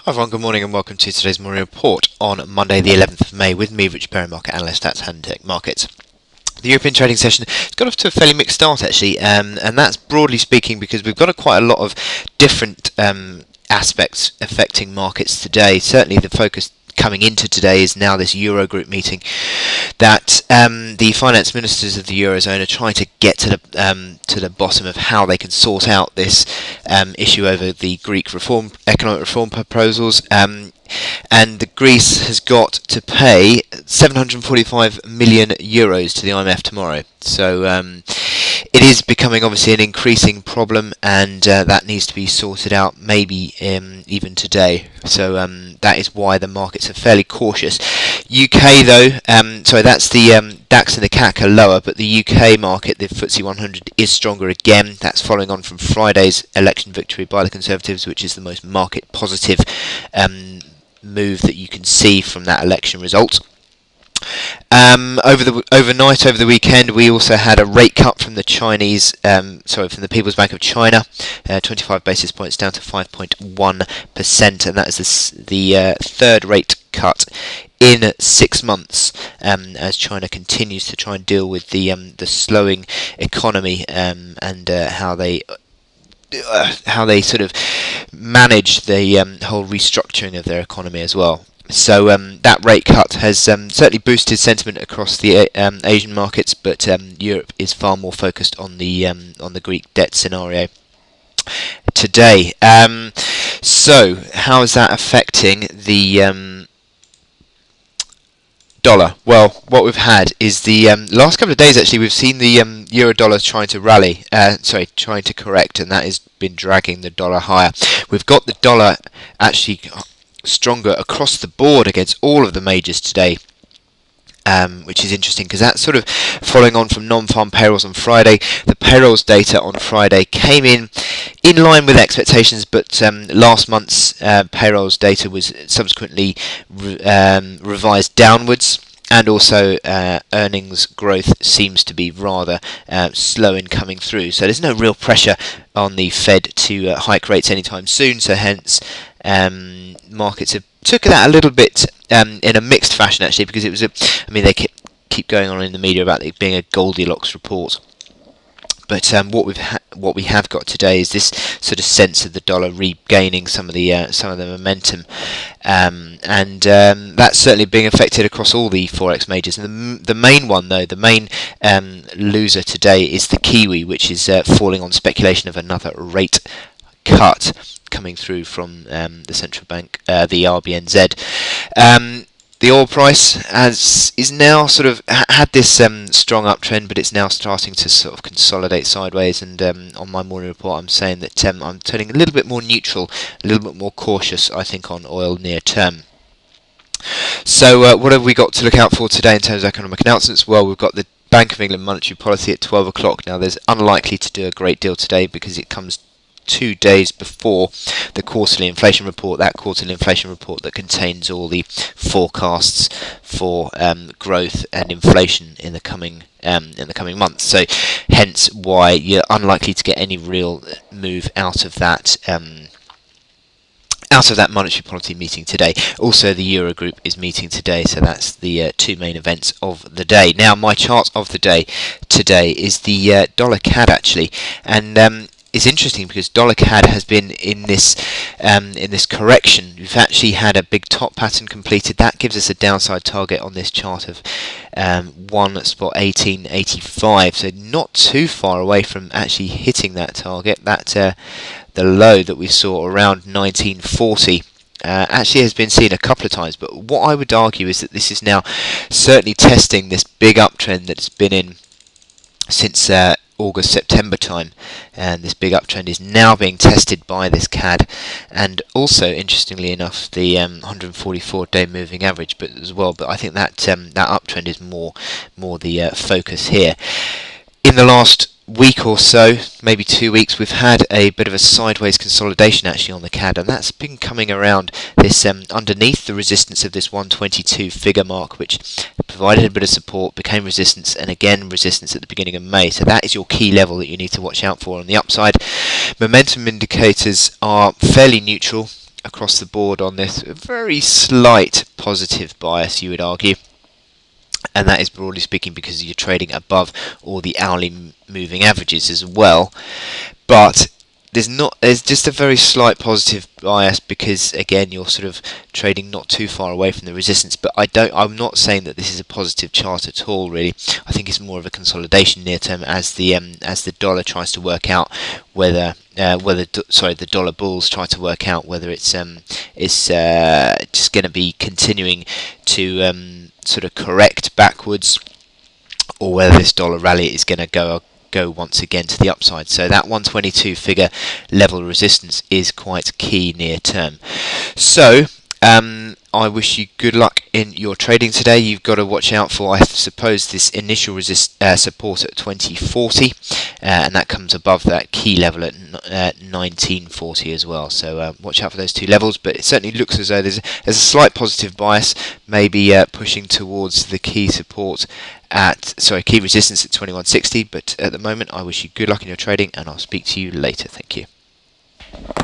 Hi everyone, good morning and welcome to today's morning report on Monday the 11th of May with me, Rich Perry, market analyst at Handtech Markets. The European trading session has got off to a fairly mixed start actually, and that's broadly speaking because we've got quite a lot of different aspects affecting markets today. Certainly the focus coming into today is now this Eurogroup meeting that the finance ministers of the Eurozone are trying to get to the bottom of how they can sort out this issue over the Greek economic reform proposals. And Greece has got to pay 745 million euros to the IMF tomorrow. So it is becoming obviously an increasing problem, and that needs to be sorted out maybe even today. So that is why the markets are fairly cautious. UK though, that's the DAX and the CAC are lower, but the UK market, the FTSE 100, is stronger again. That's following on from Friday's election victory by the Conservatives, which is the most market positive move that you can see from that election result. Overnight, over the weekend, we also had a rate cut from the from the People's Bank of China, 25 basis points down to 5.1%, and that is the third rate cut in 6 months, as China continues to try and deal with the slowing economy and how they sort of manage the whole restructuring of their economy as well. So that rate cut has certainly boosted sentiment across the Asian markets, but Europe is far more focused on the Greek debt scenario today. So how is that affecting the dollar? Well, what we've had is the last couple of days actually we've seen the euro dollar trying to correct, and that has been dragging the dollar higher. We've got the dollar actually stronger across the board against all of the majors today, which is interesting because that's sort of following on from non-farm payrolls on Friday. The payrolls data on Friday came in line with expectations, but last month's payrolls data was subsequently revised downwards, and also earnings growth seems to be rather slow in coming through. So there's no real pressure on the Fed to hike rates anytime soon, so hence markets have took that a little bit in a mixed fashion actually, because it was they keep going on in the media about it being a Goldilocks report. But what we have got today is this sort of sense of the dollar regaining some of the momentum, and that's certainly being affected across all the forex majors. And the main one, though, the main loser today is the Kiwi, which is falling on speculation of another rate cut coming through from the central bank, the RBNZ. The oil price is now sort of had this strong uptrend, but it's now starting to sort of consolidate sideways. And on my morning report, I'm saying that I'm turning a little bit more neutral, a little bit more cautious, I think, on oil near term. So what have we got to look out for today in terms of economic announcements? Well, we've got the Bank of England monetary policy at 12 o'clock. Now, there's unlikely to do a great deal today because it comes 2 days before the quarterly inflation report, that quarterly inflation report that contains all the forecasts for growth and inflation in the coming months. So hence why you're unlikely to get any real move out of that monetary policy meeting today. Also, the Eurogroup is meeting today, so that's the two main events of the day. Now, my chart of the day today is the dollar CAD actually, and it's interesting because dollar CAD has been in this correction. We've actually had a big top pattern completed. That gives us a downside target on this chart of 1.1885. So not too far away from actually hitting that target. That the low that we saw around 1940. Actually has been seen a couple of times, but what I would argue is that this is now certainly testing this big uptrend that's been in since August, September time, and this big uptrend is now being tested by this CAD, and also interestingly enough the 144-day moving average, but I think that that uptrend is more the focus here. In the last week or so, maybe 2 weeks, we've had a bit of a sideways consolidation actually on the CAD, and that's been coming around this underneath the resistance of this 122 figure mark, which provided a bit of support, became resistance, and again resistance at the beginning of May. So that is your key level that you need to watch out for on the upside. Momentum indicators are fairly neutral. across the board on this. A very slight positive bias, you would argue. And that is broadly speaking because you're trading above all the hourly moving averages as well. But there's just a very slight positive bias because again you're sort of trading not too far away from the resistance, but I'm not saying that this is a positive chart at all really. I think it's more of a consolidation near term as the dollar tries to work out whether the dollar bulls try to work out whether it's just going to be continuing to sort of correct backwards, or whether this dollar rally is going to go once again to the upside. So that 122 figure level resistance is quite key near term. So I wish you good luck in your trading today. You've got to watch out for, I suppose, this initial support at 2040, and that comes above that key level at 1940 as well. So watch out for those two levels. But it certainly looks as though there's a slight positive bias, maybe pushing towards the key support key resistance at 2160. But at the moment, I wish you good luck in your trading, and I'll speak to you later. Thank you.